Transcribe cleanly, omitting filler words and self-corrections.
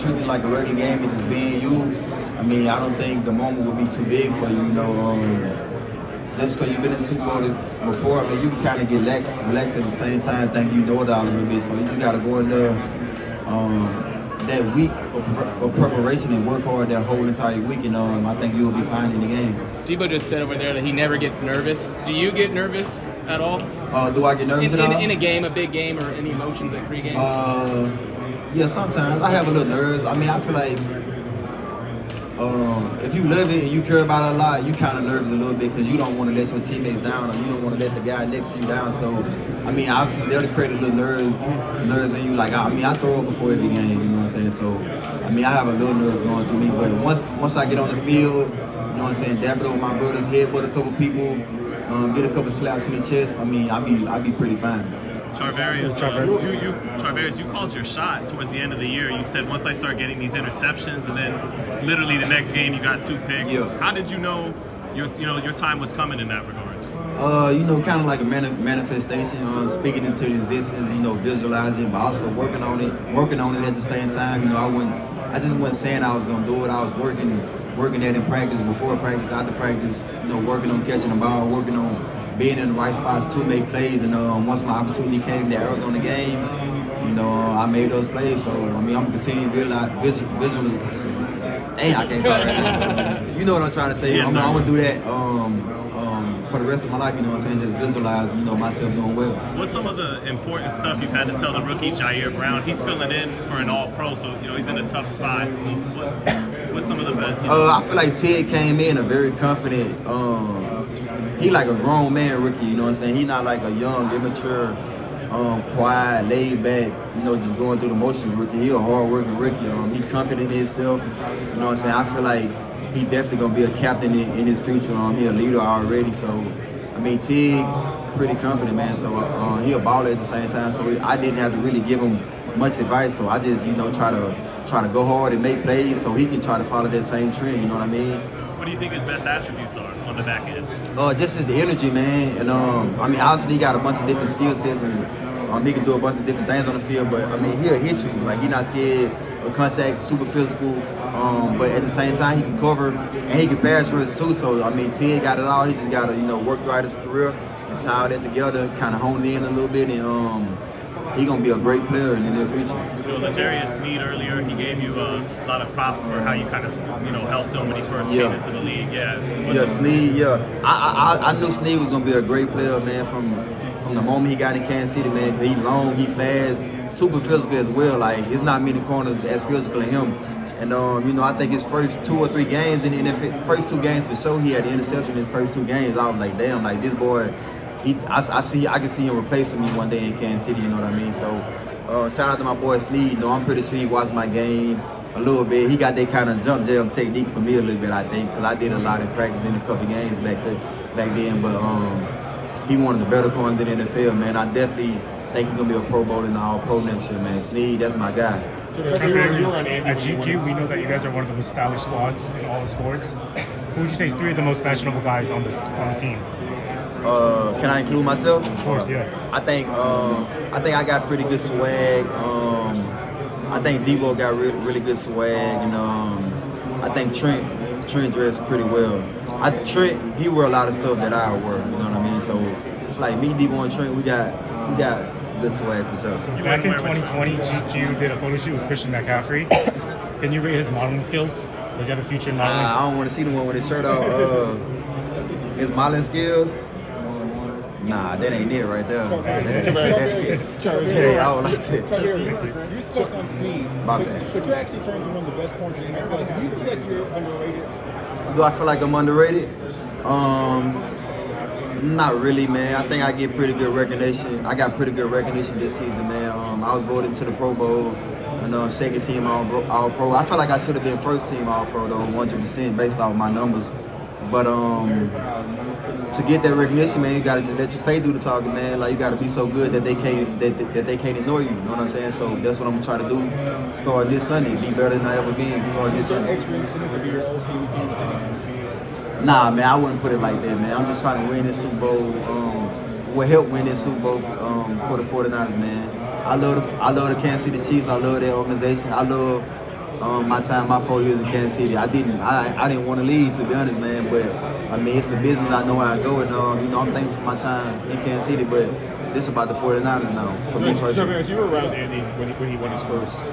treating it like a regular game and just being you, I mean, I don't think the moment would be too big for you, you know. Just because you've been in Super Bowl before, I mean, you can kind of get relaxed at the same time, think you know it all a little bit. So you just got to go in there that week of preparation and work hard that whole entire week, and I think you'll be fine in the game. Debo just said over there that he never gets nervous. Do you get nervous at all? Do I get nervous at all? In a game, a big game, or any emotions at pregame? Yeah, sometimes I have a little nerves. I mean, I feel like if you love it and you care about it a lot, you kind of nervous a little bit because you don't want to let your teammates down or you don't want to let the guy next to you down. So, I mean, obviously they'll create a little nerves in you. Like, I throw it before every game, you know what I'm saying? So, I mean, I have a little nerves going through me, but once I get on the field, you know what I'm saying, dab it over my brother's head with a couple people, get a couple slaps in the chest, I mean, I'll be pretty fine. Charvarius, you called your shot towards the end of the year. You said once I start getting these interceptions, and then literally the next game you got 2 picks. Yeah. How did you know your time was coming in that regard? Kind of like a manifestation, speaking into existence, visualizing, but also working on it at the same time. I just wasn't saying I was gonna do it. I was working at it in practice, before practice, after practice, working on catching the ball, working on being in the right spots to make plays, and once my opportunity came, the Arizona game, I made those plays. So I mean, I'm continuing to realize visual. Hey, I can't talk right now. You know what I'm trying to say. Yes, I'm gonna do that for the rest of my life. You know what I'm saying? Just visualize, myself doing well. What's some of the important stuff you've had to tell the rookie Ji'Ayir Brown? He's filling in for an All-Pro, so he's in a tough spot. So what's some of the best? I feel like Ted came in a very confident. He like a grown man rookie, you know what I'm saying? He not like a young, immature, quiet, laid back, just going through the motion rookie. He a hard working rookie. He confident in himself, you know what I'm saying? I feel like he definitely gonna be a captain in his future. He a leader already, so I mean Tig pretty confident, man. So he a baller at the same time. So I didn't have to really give him much advice. So I just try to go hard and make plays so he can try to follow that same trend. You know what I mean? What do you think his best attributes are on the back end? Just his energy, man. And I mean, obviously he got a bunch of different skill sets, and he can do a bunch of different things on the field. But I mean, he'll hit you. Like, he's not scared of contact, super physical. But at the same time, he can cover and he can pass rush too. So I mean, Ted got it all. He just got to work throughout his career and tie that together, kind of hone in a little bit, and he's gonna be a great player in the near future. L'Jarius Sneed earlier, he gave you a lot of props for how you kind of helped him when he first came into the league. Sneed. Yeah, I knew Sneed was gonna be a great player, man, from the moment he got in Kansas City, man. He long, he fast, super physical as well. Like, it's not many corners as physical as him. And I think his first 2 or 3 games in the NFL, first 2 games for sure, he had the interception in his first 2 games. I was like, damn, like this boy. I can see him replacing me one day in Kansas City, you know what I mean? So, shout out to my boy Sneed. I'm pretty sure he watched my game a little bit. He got that kind of jump jam technique for me a little bit, I think, because I did a lot of practice in a couple games back then. But he one of the better corners in the NFL, man. I definitely think he's gonna be a Pro Bowler and an All-Pro next year, man. Sneed, that's my guy. At GQ, we know that you guys are one of the most stylish squads in all the sports. Who would you say is 3 of the most fashionable guys on the team? Can I include myself? Of course, yeah. I think I got pretty good swag. I think Debo got really good swag, and I think Trent dressed pretty well. Trent, he wear a lot of stuff that I wear, you know what I mean? So it's like me, Debo, and Trent, we got good swag for sure. So back in 2020, GQ did a photo shoot with Christian McCaffrey. Can you rate his modeling skills? Does he have a future in modeling? I don't want to see the one with his shirt off. His modeling skills. Nah, that ain't it right there. Charvarius, you spoke on Sneed, but you actually turned to one of the best corners in the NFL. Do you feel like you're underrated? Do I feel like I'm underrated? Not really, man. I think I get pretty good recognition. I got pretty good recognition this season, man. I was voted to the Pro Bowl, and second team All-Pro. I feel like I should have been first team All-Pro though, 100% based off my numbers. But to get that recognition, man, you gotta just let your play do the talking, man. Like, you gotta be so good that they can't ignore you. You know what I'm saying? So that's what I'm gonna try to do. Start this Sunday, be better than I ever been. Start this Sunday. Extra incentives to be your old team in Kansas City? Nah, man, I wouldn't put it like that, man. I'm just trying to win this Super Bowl. Will help win this Super Bowl for the 49ers, man. I love the Kansas City Chiefs. I love their organization. I love my 4 years in Kansas City. I didn't want to leave, to be honest, man. But I mean, it's a business. I know how I go, and I'm thankful for my time in Kansas City. But this is about the 49ers now. For me personally. Charvarius, you were around Andy when he won his first